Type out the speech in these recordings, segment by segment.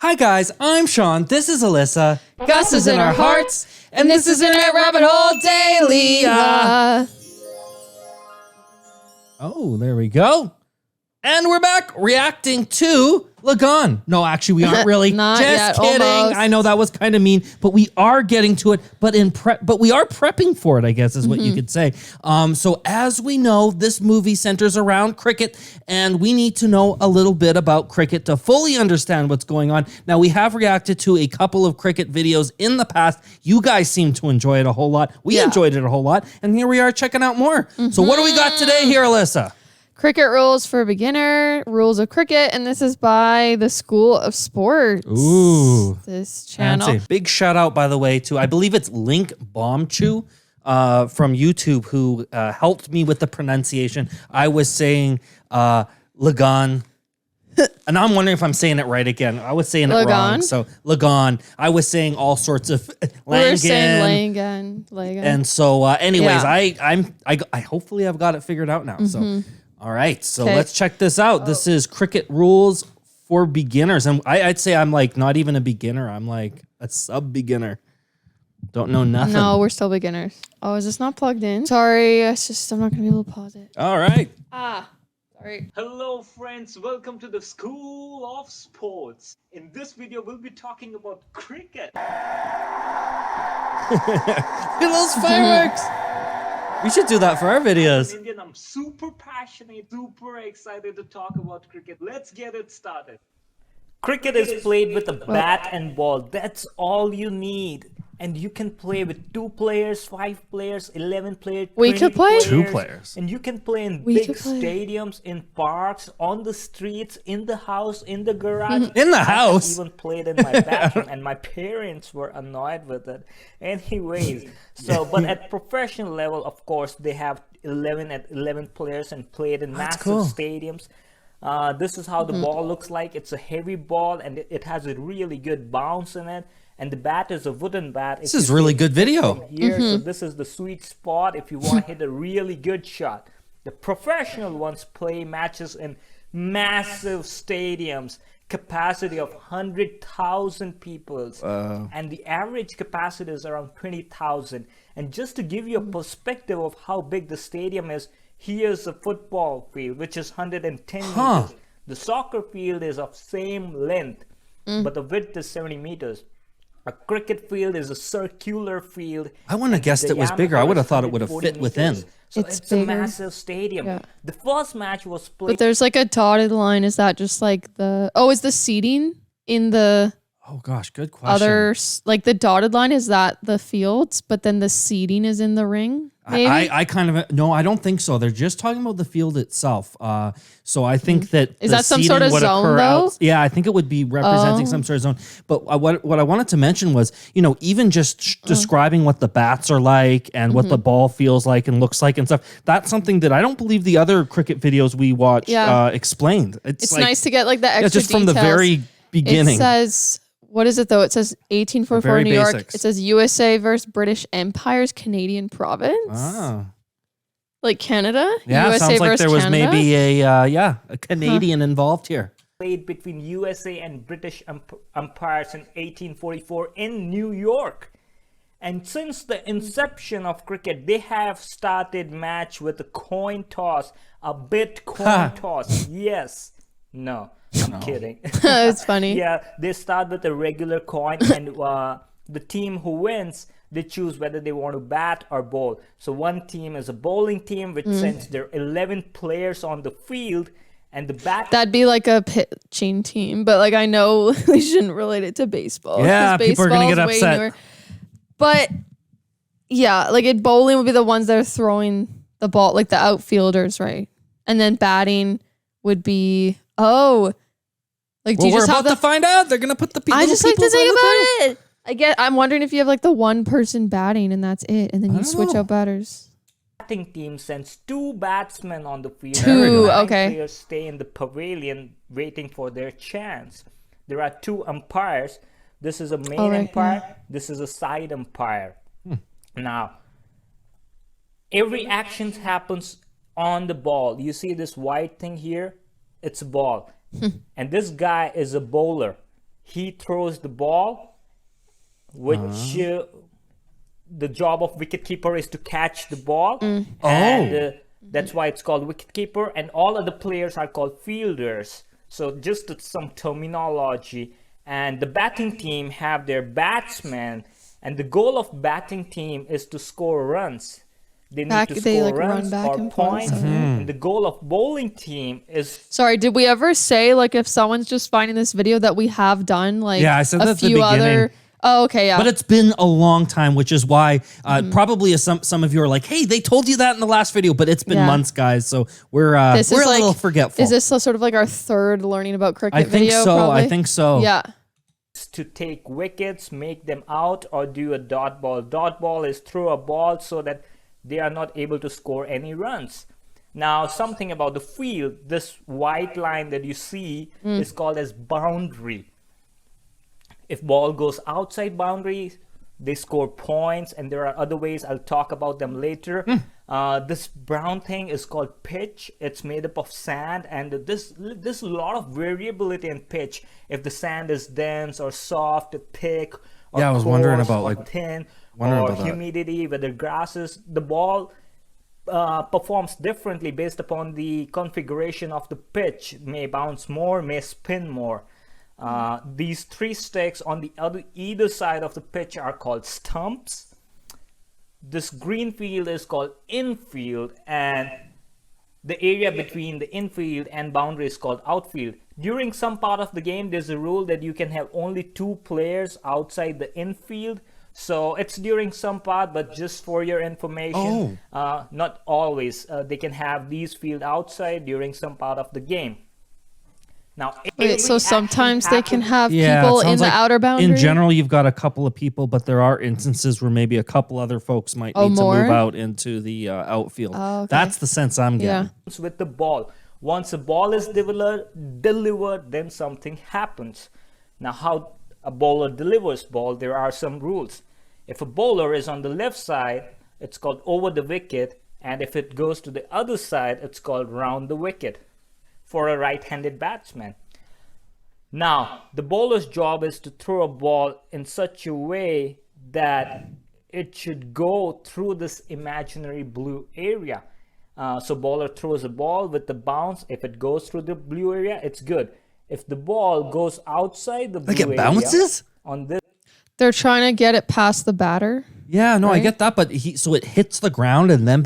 Hi guys, I'm Sean. This is Alyssa. Gus is in our hearts, and this is Internet Rabbit Hole Daily. Oh, there we go. And we're back reacting to Lagaan. No, actually, we aren't really. Not Just yet, kidding. almost. I know that was kind of mean, but we are getting to it. But we are prepping for it, I guess, is what you could say. So as we know, this movie centers around cricket, and we need to know a little bit about cricket to fully understand what's going on. Now, we have reacted to a couple of cricket videos in the past. You guys seem to enjoy it a whole lot. We enjoyed it a whole lot, and here we are checking out more. So what do we got today here, Alyssa? Cricket rules for a beginner, rules of cricket, and this is by the School of Sports. Ooh. This channel. Fancy. Big shout out, by the way, to I believe it's Link Bombchu from YouTube who helped me with the pronunciation. I was saying Lagaan. And now I'm wondering if I'm saying it right again. I was saying it wrong. So Lagaan. I was saying all sorts of We're saying Lagaan. And so anyways, I hopefully I've got it figured out now. So all right, so let's check this out. This is cricket rules for beginners. And I'd say I'm like not even a beginner. I'm like a sub-beginner. Don't know nothing. No, we're still beginners. Oh, is this not plugged in? Sorry, it's just I'm not going to be able to pause it. All right. Sorry. Hello friends, welcome to the School of Sports. In this video, we'll be talking about cricket. Look at those fireworks. We should do that for our videos. In Indian, I'm super passionate, super excited to talk about cricket. Let's get it started. Cricket is played with a bat and ball. That's all you need. And you can play with 2 players, 5 players, 11 players. We could play 2 players. And you can play in big stadiums, in parks, on the streets, in the house, in the garage. In the house? I even played in my bathroom, and my parents were annoyed with it. Anyways, but at professional level, of course, they have 11 players and played in massive stadiums. This is how the ball looks like. It's a heavy ball, and it has a really good bounce in it. And the bat is a wooden bat. This is really good video. Here, so this is the sweet spot if you want to hit a really good shot. The professional ones play matches in massive stadiums, capacity of 100,000 people. And the average capacity is around 20,000. And just to give you a perspective of how big the stadium is, here's a football field, which is 110 meters. The soccer field is of same length, but the width is 70 meters. A cricket field is a circular field. I wouldn't have guessed it was bigger. I would have thought it would have fit within. So it's a massive stadium. Yeah. The first match was played. But there's like a dotted line. Is that just like the... Oh, is the seating in the... Oh gosh, good question. Like the dotted line, is that the fields? But then the seating is in the ring? Maybe? I kind of... No, I don't think so. They're just talking about the field itself. So I think that is that some sort of zone though? Yeah, I think it would be representing some sort of zone. But what I wanted to mention was, you know, even just describing what the bats are like and what the ball feels like and looks like and stuff. That's something that I don't believe the other cricket videos we watched explained. It's like, nice to get like the extra just from the very beginning. It says... What is it though? It says 1844 New York. It says USA versus British Empire's Canadian province. Like Canada? Yeah, USA sounds like there was Canada? maybe a Canadian involved here. Played between USA and British empires in 1844 in New York. And since the inception of cricket, they have started match with a coin toss, a bit coin toss. Yes. No. I'm kidding. It's funny. Yeah, they start with a regular coin, and the team who wins, they choose whether they want to bat or bowl. So one team is a bowling team, which sends their 11 players on the field, and the bat... That'd be like a pitching team, but like I know we shouldn't relate it to baseball. Yeah, people are going to get upset. But yeah, like bowling would be the ones that are throwing the ball, like the outfielders, right? And then batting would be... Oh, like do you just we're have about to find out. They're gonna put the people. I just like to think about it. I'm wondering if you have like the one person batting and that's it, and then you switch out batters. Batting team sends 2 batsmen on the field. 2, okay. Players stay in the pavilion waiting for their chance. There are 2 umpires. This is a main umpire. Yeah. This is a side umpire. Now, every action happens on the ball. You see this white thing here? It's a ball. And this guy is a bowler. he throws the ball, which the job of wicketkeeper is to catch the ball. And that's why it's called wicketkeeper. And all other players are called fielders. So just some terminology. And the batting team have their batsmen. And the goal of batting team is to score runs. They need to score runs or points. And the goal of bowling team is... Sorry, did we ever say, like, if someone's just finding this video that we have done, like, I said that a at the few other... beginning. Oh, okay, yeah. But it's been a long time, which is why probably some of you are like, hey, they told you that in the last video, but it's been months, guys. So we're a little forgetful. Is this sort of like our third learning about cricket I think video? so. Probably? I think so. Yeah. To take wickets, make them out, or do a dot ball. Dot ball is throw a ball so that they are not able to score any runs. Now, something about the field, this white line that you see is called as boundary. If ball goes outside boundaries, they score points, and there are other ways. I'll talk about them later. This brown thing is called pitch. It's made up of sand, and there's a lot of variability in pitch. If the sand is dense or soft, thick, or I was coarse, wondering about or like thin, or humidity, whether grasses, the ball performs differently based upon the configuration of the pitch. May bounce more, may spin more. These three sticks on either side of the pitch are called stumps. This green field is called infield, and the area between the infield and boundary is called outfield. During some part of the game, there's a rule that you can have only 2 players outside the infield. So it's during some part, but just for your information, not always. They can have these field outside during some part of the game. Now, wait, so sometimes they can have Yeah, people it in sounds the like outer boundary? In general, you've got a couple of people, but there are instances where maybe a couple other folks might need to move out into the outfield. Oh, okay. That's the sense I'm getting. with the ball. Once a ball is delivered, then something happens. Now, how a bowler delivers ball, there are some rules. If a bowler is on the left side, it's called over the wicket, and if it goes to the other side, it's called round the wicket for a right-handed batsman. Now, the bowler's job is to throw a ball in such a way that it should go through this imaginary blue area. So bowler throws a ball with the bounce. If it goes through the blue area, it's good. If the ball goes outside the blue area, Like it bounces? on this They're trying to get it past the batter. Yeah, no, I Right? get that, but so it hits the ground and then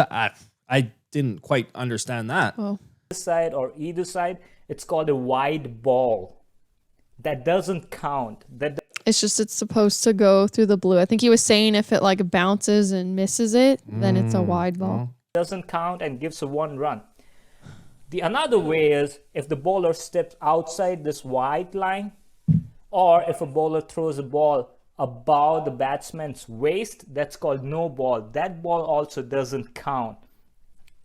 I didn't quite understand that. Oh. side or either side, it's called a wide ball. That doesn't count. It's supposed to go through the blue. I think he was saying if it like bounces and misses it, then it's a wide ball. doesn't count and gives a 1 run. The another way is if the bowler steps outside this white line, or if a bowler throws a ball above the batsman's waist, that's called no ball. That ball also doesn't count.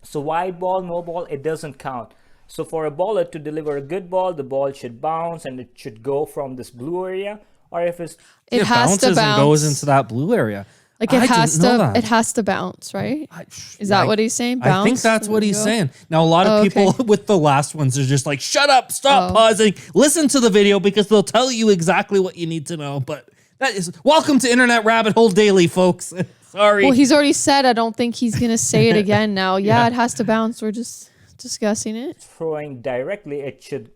So wide ball, no ball, it doesn't count. So for a bowler to deliver a good ball, the ball should bounce and it should go from this blue area. Or if it has bounces to bounce. and goes into that blue area. Like I it has didn't know to. that. It has to bounce, right? Is Yeah, that what he's saying? Bounce. I think that's what he's Go? saying. Now, a lot of people okay. with the last ones are just like, shut up, stop pausing, listen to the video because they'll tell you exactly what you need to know. But that is welcome to Internet Rabbit Hole Daily, folks. Sorry. Well, he's already said. I don't think he's gonna say it again now. Yeah, it has to bounce. We're just discussing it. throwing directly, it should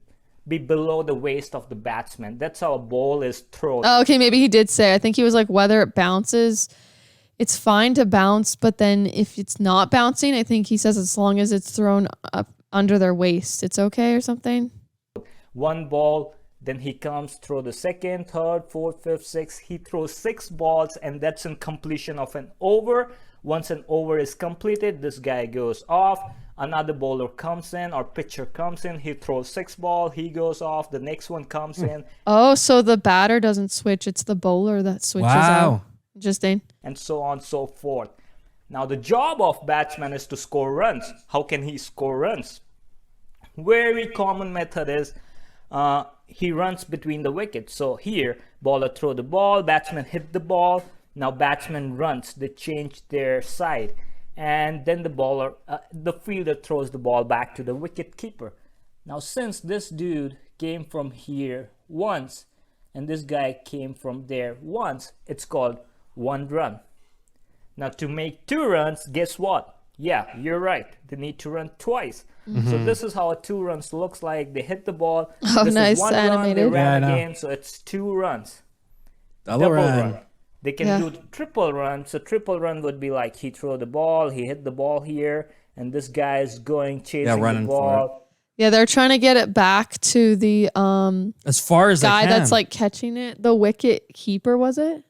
be below the waist of the batsman. That's how a ball is thrown. Oh, okay, maybe he did say. I think he was like whether it bounces. It's fine to bounce, but then if it's not bouncing, I think he says as long as it's thrown up under their waist, it's okay or something. 1 ball, then he comes through the second, third, fourth, fifth, sixth. He throws 6 balls, and that's in completion of an over. Once an over is completed, this guy goes off. Another bowler comes in or pitcher comes in. He throws 6 ball. He goes off. The next one comes in. Oh, so the batter doesn't switch. It's the bowler that switches out. Interesting. And so on and so forth. Now the job of batsman is to score runs. How can he score runs? Very common method is he runs between the wickets. So here, bowler throw the ball, batsman hit the ball. Now batsman runs. They change their side. And then the fielder throws the ball back to the wicket keeper. Now since this dude came from here once, and this guy came from there once, it's called 1 run. Now to make 2 runs, guess what? Yeah, you're right. They need to run twice. So this is how a 2 runs looks like. They hit the ball. Oh, This nice, is 1 run, they animated. Yeah, I ran know. again, so it's 2 runs. Double run. They can Yeah. do triple run. So triple run would be like he throw the ball, he hit the ball here, and this guy is going chasing running the for ball. Yeah, they're trying to get it back to the As far as guy they can. that's like catching it. The wicket keeper, was it?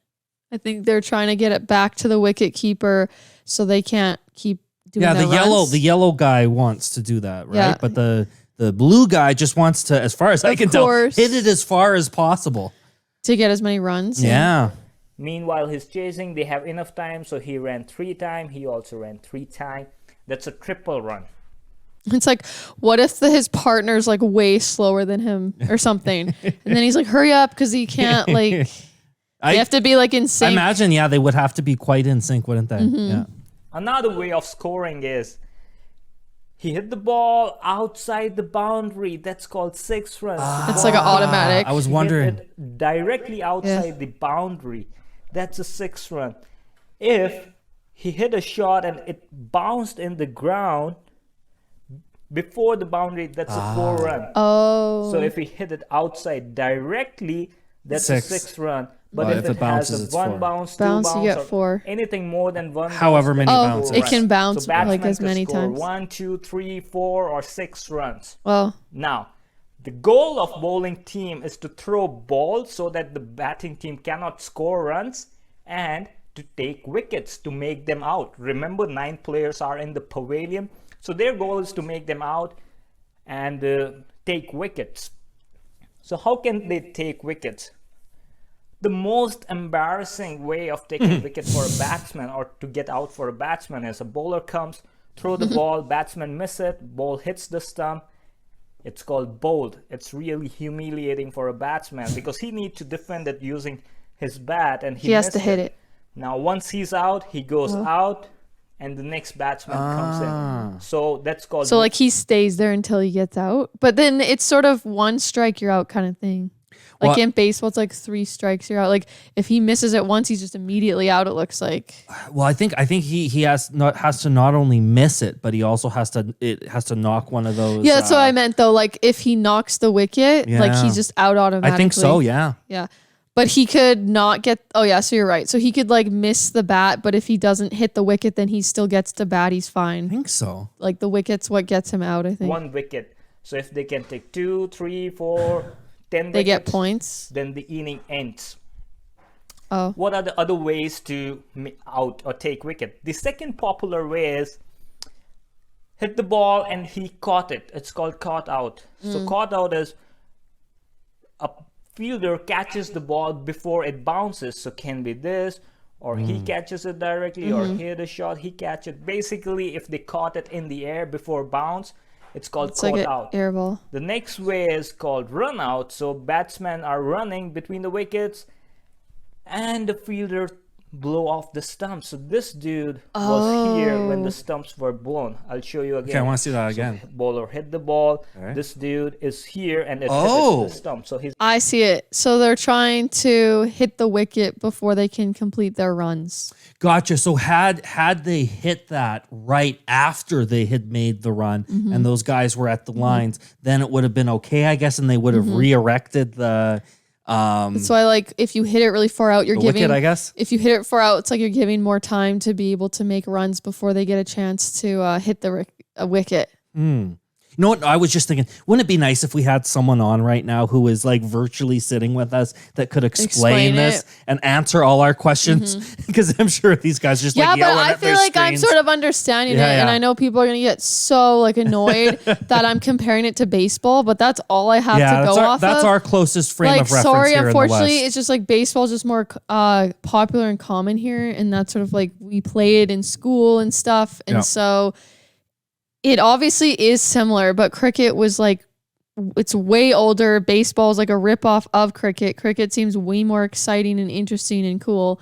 I think they're trying to get it back to the wicket keeper so they can't keep doing yeah, their runs. the yellow guy wants to do that, right? Yeah. But the blue guy just wants to, as far as I Of can tell, course. hit it as far as possible. to get as many runs. Yeah. Meanwhile, he's chasing. They have enough time, so he ran 3 times. He also ran 3 times. That's a triple run. It's like, what if his partner's like way slower than him or something? And then he's like, hurry up because he can't like, they have to be like in I sync. imagine, yeah, they would have to be quite in sync, wouldn't they? Mm-hmm. Yeah. Another way of scoring is he hit the ball outside the boundary. That's called 6 runs. It's like an automatic. I was Hit wondering. it directly outside the boundary. That's a 6 run. If he hit a shot and it bounced in the ground before the boundary, that's a 4 run. Oh. So if he hit it outside directly, that's Six. a 6 run. But But if if it it bounces, has it's a 1 4. bounce, 2 Bounce, bounce, you get or 4. anything more than 1 However bounce, many that's bounces. four It runs. can bounce So like batsman as could many score times. 1, 2, 3, 4, or 6 runs. Well, Now, the goal of bowling team is to throw balls so that the batting team cannot score runs and to take wickets to make them out. Remember, 9 players are in the pavilion, so their goal is to make them out and take wickets. So how can they take wickets? The most embarrassing way of taking wicket for a batsman or to get out for a batsman is a bowler comes, throw the ball, batsman miss it, ball hits the stump. It's called bowled. It's really humiliating for a batsman because he needs to defend it using his bat and he has to missed hit it. Now once he's out, he goes out and the next batsman comes in. So that's called So like he stays there until he gets out. But then it's sort of 1 strike, you're out kind of thing. Like Well- in baseball, it's like 3 strikes, you're out. Like if he misses it once, he's just immediately out, it looks like. Well, I think he has to not only miss it, but he also has to knock one of those. Yeah, that's what I meant though. Like if he knocks the wicket, like Yeah. he's just out automatically. I think so. Yeah. Yeah. But he could not get, oh yeah, so you're right. So he could like miss the bat, but if he doesn't hit the wicket, then he still gets to bat, he's I fine. think so. Like the wicket's what gets him out, I think. 1 wicket. So if they can take 2, 3, 4, 10 They get wickets, points. then the inning ends. Oh. What are the other ways to out or take wicket? The second popular way is hit the ball and he caught it. It's called caught out. So caught out is a fielder catches the ball before it bounces. So can be this, or he catches it directly, or hit a shot, he catch it. Basically, if they caught it in the air before bounce, it's called It's caught like an out. air ball. The next way is called run out. So batsmen are running between the wickets and the fielder blow off the stumps. So this dude was here when the stumps were blown. I'll show you again. Okay, I want to see that again. Bowler hit the ball. Alright. This dude is here and it Oh. hit the stump. So he's I see it. So they're trying to hit the wicket before they can complete their runs. Gotcha. So had they hit that right after they had made the run and those guys were at the lines, then it would have been okay, I guess, and they would have re-erected the That's why, like, if you hit it really far out, you're the giving. wicket, I guess. If you hit it far out, it's like you're giving more time to be able to make runs before they get a chance to hit the wicket. You know what? I was just thinking, wouldn't it be nice if we had someone on right now who is like virtually sitting with us that could explain Explain this it. and answer all our questions? Because I'm sure these guys just Yeah, like but yelling I at their feel like I'm screens. sort of understanding Yeah, it, and yeah. I know people are gonna get so like annoyed that I'm comparing it to baseball, but that's all I have yeah, to that's go our, off that's of. our closest frame Like, of reference sorry, here unfortunately, in the West. it's just like baseball is just more popular and common here, and that's sort of like we play it in school and stuff, and Yeah. so it obviously is similar, but cricket was like it's way older. Baseball is like a ripoff of cricket. Cricket seems way more exciting and interesting and cool.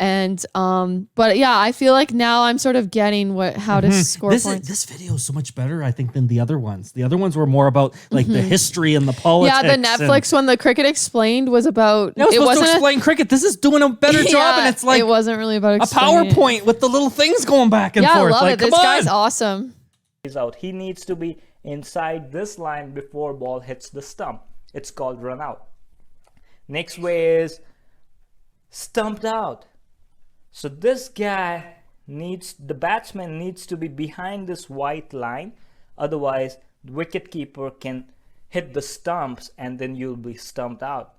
And but yeah, I feel like now I'm sort of getting how to score points. This video is so much better, I think, than the other ones. The other ones were more about like the history and the politics. Yeah, the Netflix one, the Cricket Explained, was about. It was supposed to explain cricket. This is doing a better job, and it's like it wasn't really about a PowerPoint with the little things going back and forth. I love like, it. This guy's awesome. He's out. He needs to be inside this line before ball hits the stump. It's called run out. Next way is stumped out. So this guy the batsman needs to be behind this white line. Otherwise, the wicket keeper can hit the stumps and then you'll be stumped out.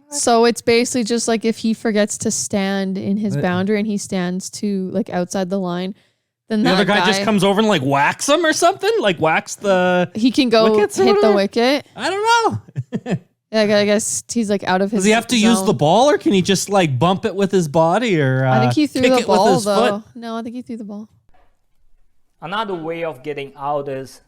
So it's basically just like if he forgets to stand in his boundary and he stands to like outside the line, then the that other guy just comes over and like whacks him or something? Like whacks he can go hit the wicket. I don't know. Yeah, I guess he's like out of his. Does he have to use the ball, or can he just like bump it with his body, or I think he threw kick the it ball with his though. foot? No, I think he threw the ball. Another way of getting out is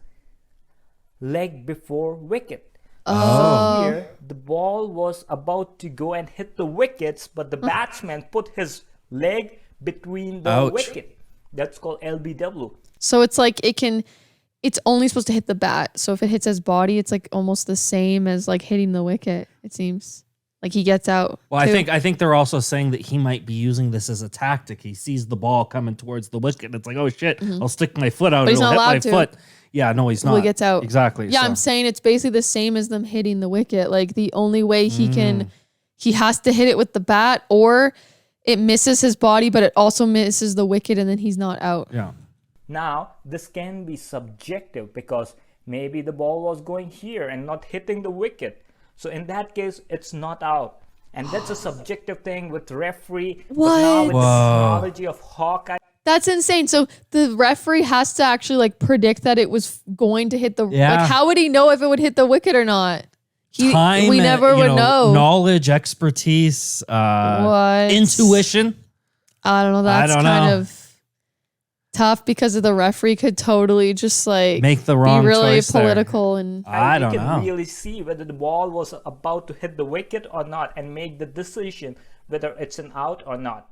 leg before wicket. Oh. So here, the ball was about to go and hit the wickets, but the batsman put his leg between the wicket. That's called LBW. So it's like it's only supposed to hit the bat. So if it hits his body, it's like almost the same as like hitting the wicket, it seems. Like he gets out. Well, I think they're also saying that he might be using this as a tactic. He sees the ball coming towards the wicket. And it's like, oh shit, I'll stick my foot out. But he's It'll not hit my allowed foot. Yeah, no, he's not. Well, he gets out. Exactly. Yeah, I'm saying it's basically the same as them hitting the wicket. Like the only way he has to hit it with the bat, or it misses his body, but it also misses the wicket, and then he's not out. Yeah. Now, this can be subjective because maybe the ball was going here and not hitting the wicket. So in that case, it's not out. And that's a subjective thing with referee. What? But now with the technology of Hawkeye. That's insane. So the referee has to actually like predict that it was going to hit the like how would he know if it would hit the wicket or not? We never would know. Knowledge, expertise, intuition. I don't know. That's kind of tough because of the referee could totally just like make the wrong be really choice political and I don't know. You can really see whether the ball was about to hit the wicket or not and make the decision whether it's an out or not.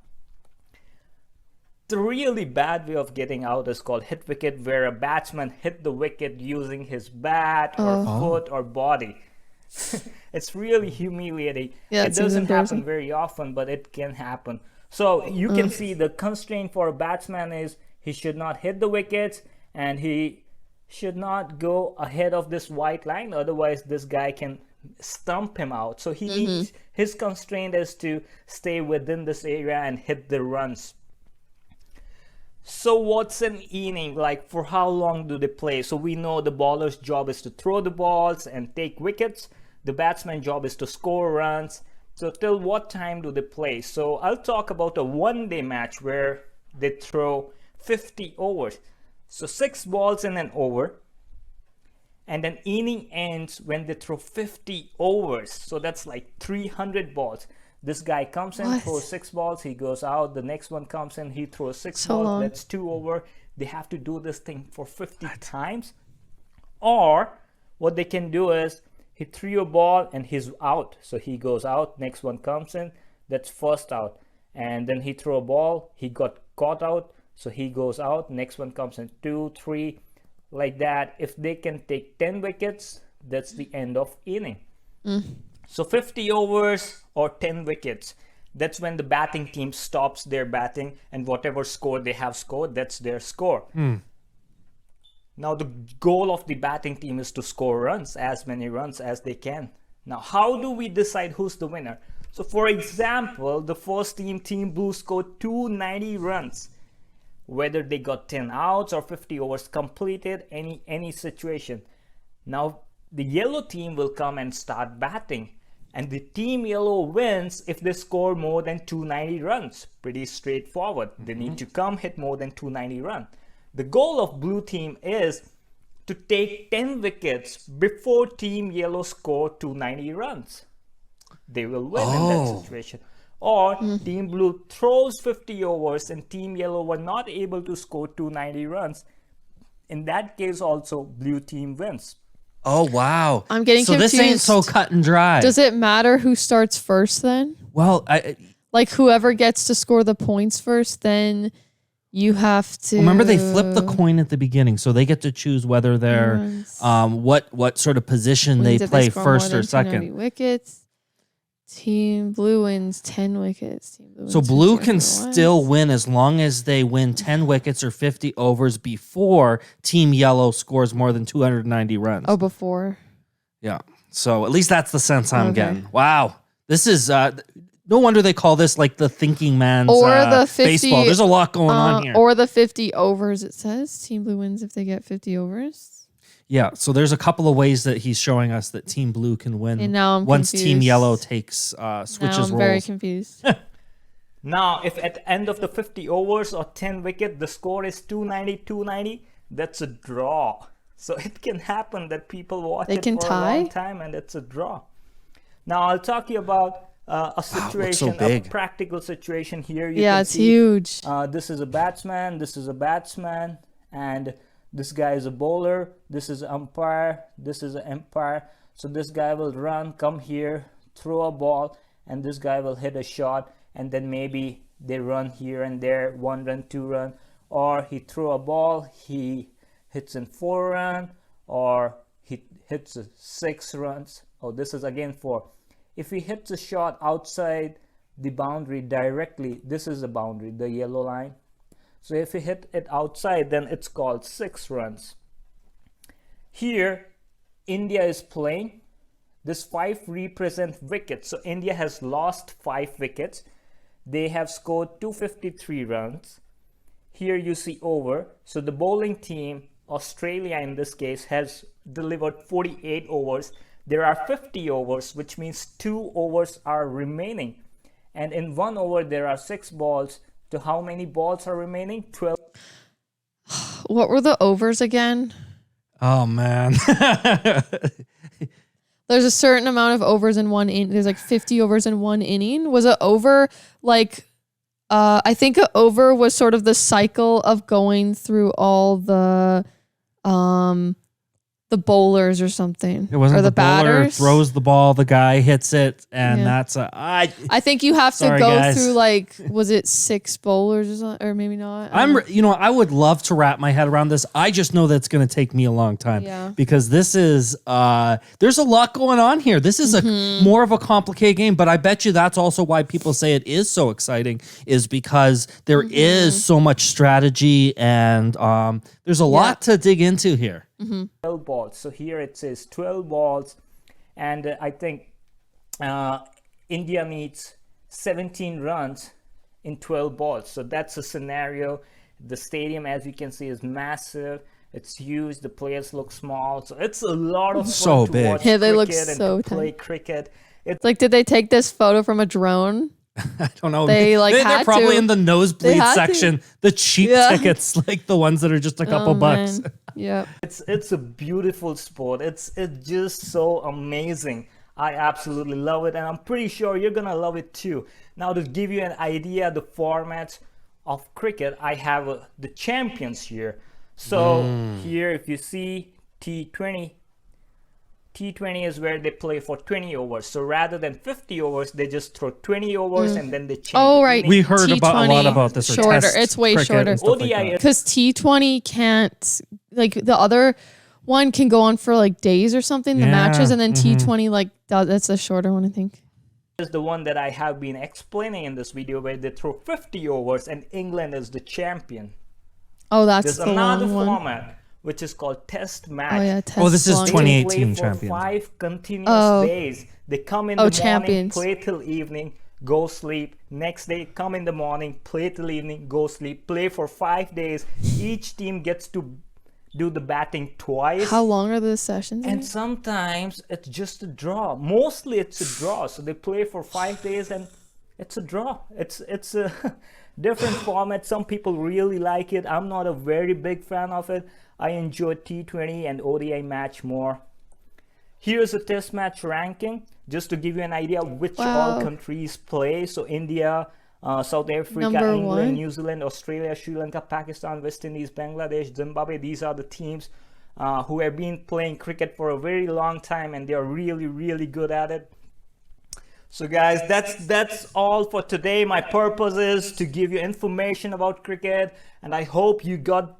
The really bad way of getting out is called hit wicket, where a batsman hit the wicket using his bat or foot or body. It's really humiliating. Yeah, it doesn't happen very often, but it can happen. So you can see the constraint for a batsman is he should not hit the wickets and he should not go ahead of this white line. Otherwise, this guy can stump him out. So he needs, his constraint is to stay within this area and hit the runs. So what's an inning? Like, for how long do they play? So we know the bowler's job is to throw the balls and take wickets. The batsman's job is to score runs. So till what time do they play? So I'll talk about a one-day match where they throw 50 overs. So 6 balls in an over. And an inning ends when they throw 50 overs. So that's like 300 balls. This guy comes in, throws 6 balls, he goes out. The next one comes in, he throws 6 balls, that's 2 over. They have to do this thing for 50 times. Or what they can do is, he threw a ball and he's out. So he goes out, next one comes in, that's first out. And then he threw a ball, he got caught out, so he goes out, next one comes in, 2, 3, like that. If they can take 10 wickets, that's the end of inning. So 50 overs or 10 wickets, that's when the batting team stops their batting, and whatever score they have scored, that's their score. Now the goal of the batting team is to score runs, as many runs as they can. Now how do we decide who's the winner? So for example, the first team, Team Blue, scored 290 runs. Whether they got 10 outs or 50 overs completed, any situation. Now the yellow team will come and start batting. And the team yellow wins if they score more than 290 runs. Pretty straightforward. They need to come hit more than 290 runs. The goal of blue team is to take 10 wickets before team yellow score 290 runs. They will win in that situation. Or team blue throws 50 overs and team yellow were not able to score 290 runs. In that case also, blue team wins. Oh, wow. I'm getting confused. So this ain't so cut and dry. Does it matter who starts first then? Well, like whoever gets to score the points first, then you have to. Remember, they flip the coin at the beginning, so they get to choose whether they're what sort of position they wins if play score first more or than 290 second. wickets. Team blue wins 10 wickets. Team blue So wins blue 50 can over still wins. win as long as they win 10 wickets or 50 overs before Team Yellow scores more than 290 runs. Oh, before. Yeah. So at least that's the sense I'm Okay. getting. Wow. This is no wonder they call this like the thinking man's Or the 50, baseball. There's a lot going on here. Or the 50 overs, it says. Team blue wins if they get 50 overs. Yeah, so there's a couple of ways that he's showing us that Team Blue can win And now I'm once Team confused. Yellow takes Now switches I'm very roles. confused. Now, if at the end of the 50 overs or 10 wicket, the score is 290, that's a draw. So it can happen that people watch They it can for tie? a long time and it's a draw. Now, I'll talk to you about a situation, a big. practical situation here. You Yeah, can it's see, huge. this is a batsman, this is a batsman, and this guy is a bowler, this is an umpire, this is an umpire. So this guy will run, come here, throw a ball, and this guy will hit a shot, and then maybe they run here and there, 1 run, 2 run, or he throw a ball, he hits in 4 run, or he hits 6 runs. Oh, this is again 4. If he hits a shot outside the boundary directly, this is the boundary, the yellow line. So if you hit it outside, then it's called 6 runs. Here, India is playing. This 5 represent wickets. So India has lost 5 wickets. They have scored 253 runs. Here you see over. So the bowling team, Australia in this case, has delivered 48 overs. There are 50 overs, which means 2 overs are remaining. And in 1 over, there are 6 balls. So how many balls are remaining? 12. What were the overs again? Oh man. There's a certain amount of overs in one inning. There's like 50 overs in one inning. Was it over like I think an over was sort of the cycle of going through all the bowlers or something. It wasn't or the bowler batters. throws the ball, the guy hits it, and Yeah. that's I think you have to Sorry, go guys. through like, was it 6 bowlers or something? Or maybe not. I would love to wrap my head around this. I just know that it's going to take me a long time Yeah. because this is there's a lot going on here. This is a more of a complicated game, but I bet you that's also why people say it is so exciting is because there is so much strategy and there's a lot to dig into here. 12 balls. So here it says 12 balls, and I think India needs 17 runs in 12 balls. So that's a scenario. The stadium, as you can see, is massive. It's huge. The players look small. So it's a lot of fun So to big. watch Yeah, they look cricket and so to play cricket. It's like, did they take this photo from a drone? I don't know. They, like, they're had probably to. in the They nosebleed had to. section, the cheap Yeah. tickets, like the ones that are just a couple bucks. Man. Yep. it's a beautiful sport. It's just so amazing. I absolutely love it, and I'm pretty sure you're gonna love it too. Now, to give you an idea of the formats of cricket, I have the champions here. So here, if you see T20 is where they play for 20 overs. So rather than 50 overs, they just throw 20 overs and then they change. Oh, the right. inning. We heard about a lot T20 about this. Or shorter. test It's way cricket shorter. and stuff like ODI that. Because T20 can't, like the other one can go on for like days or something, the Yeah, matches, and then T20, like that's a shorter one, I think. Is the one that I have been explaining in this video where they throw 50 overs and England is the champion. Oh, that's There's the another long one. format which is called test match. Oh, yeah, test Oh, this is long. 20 They 2018 play for champions. 5 continuous Oh. days. They come in Oh, the morning, champions. play till evening, go sleep. Next day, come in the morning, play till evening, go sleep. Play for 5 days. Each team gets to do the batting twice. How long are the sessions? And sometimes it's just a draw. Mostly it's a draw. So they play for 5 days and it's a draw. It's a different format. Some people really like it. I'm not a very big fan of it. I enjoy T20 and ODI match more. Here's a test match ranking just to give you an idea of which all Wow. countries play. So India, South Africa, Number England, one. New Zealand, Australia, Sri Lanka, Pakistan, West Indies, Bangladesh, Zimbabwe. These are the teams who have been playing cricket for a very long time and they are really, really good at it. So guys, that's all for today. My purpose is to give you information about cricket, and I hope you got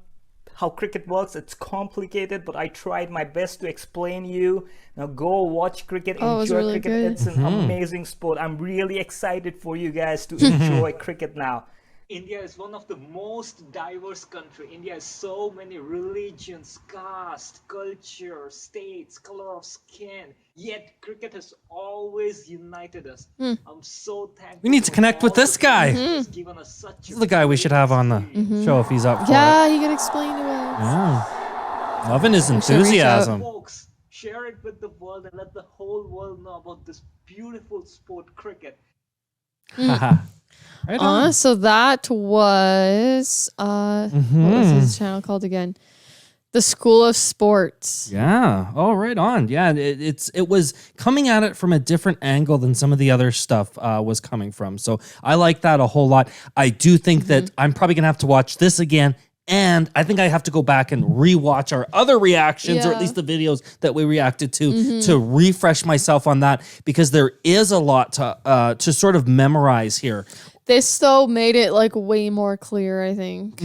how cricket works. It's complicated, but I tried my best to explain you. Now go watch cricket, enjoy really cricket. good. It's an amazing sport. I'm really excited for you guys to enjoy cricket now. India is one of the most diverse country. India has so many religions, caste, culture, states, color of skin. Yet cricket has always united us. I'm so thankful. We need to for connect with all this the guy. people who's given us such This is the guy we should have on the show if he's up for it. Yeah, he can explain to us. Yeah. Loving his should reach enthusiasm. folks. Share it with the world and let the whole world know about this beautiful sport, cricket. Haha. Right on. So that was what was his channel called again? The School of Sports. Yeah. Oh, right on. Yeah, it was coming at it from a different angle than some of the other stuff was coming from. So I like that a whole lot. I do think that I'm probably gonna have to watch this again. And I think I have to go back and rewatch our other reactions, or at Yeah. least the videos that we reacted to refresh myself on that, because there is a lot to sort of memorize here. This though made it like way more clear, I think.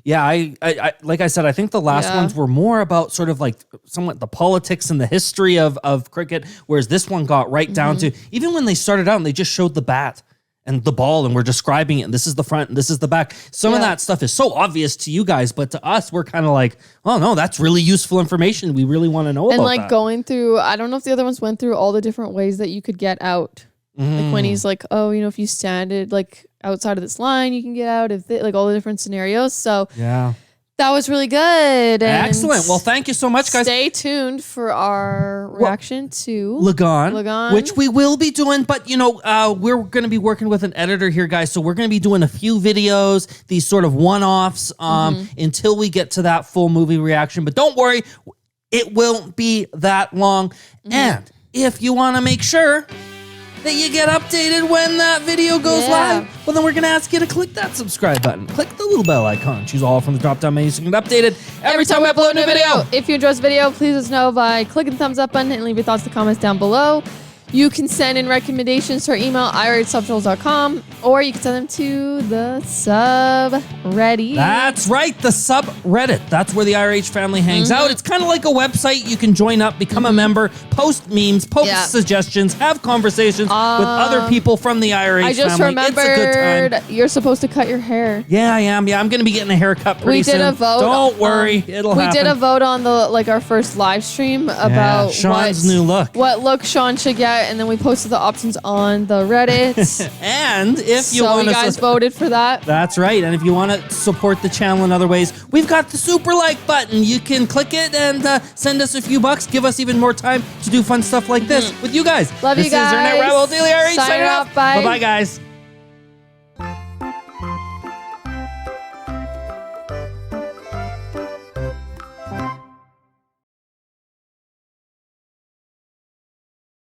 Yeah, I like I said, I think the last Yeah. ones were more about sort of like somewhat the politics and the history of cricket, whereas this one got right down to, even when they started out and they just showed the bat and the ball and we're describing it, and this is the front and this is the back. Some of Yeah. that stuff is so obvious to you guys, but to us, we're kind of like, oh no, that's really useful information. We really want to know And about like that. going through, I don't know if the other ones went through all the different ways that you could get out. Like when he's like, oh, you know, if you stand it like outside of this line, you can get out. If they, like all the different scenarios. So Yeah. that was really good. And Excellent. Well, thank you so much, guys. stay tuned for our reaction to Lagaan, which we will be doing, but you know, we're going to be working with an editor here, guys. So we're going to be doing a few videos, these sort of one-offs, until we get to that full movie reaction. But don't worry, it won't be that long. And if you want to make sure that you get updated when that video goes Yeah. live, well, then we're going to ask you to click that subscribe button. Click the little bell icon. Choose all from the drop-down menu so you can get updated every time we upload a new video. If you enjoyed this video, please let us know by clicking the thumbs up button and leave your thoughts in the comments down below. You can send in recommendations to our email, irhsubtitles.com, or you can send them to the subreddit. That's right, the subreddit. That's where the IRH family hangs out. It's kind of like a website. You can join up, become a member, post memes, post Yeah. suggestions, have conversations with other people from the IRH I just family. It's a good remembered time. you're supposed to cut your hair. Yeah, I am. Yeah, I'm going to be getting a haircut pretty We did soon. a vote. Don't worry, it'll we happen. did a vote on the our first live stream about Sean's what, new look. what look Sean should get, and then we posted the options on the Reddit. And if you so want you guys voted for that. That's right. And if you want to support the channel in other ways, we've got the super like button. You can click it and send us a few bucks. Give us even more time to do fun stuff like this with you guys. Love this you guys. This is your Net Rebel Daily RH Signing signing off. off. Bye. Bye-bye, guys.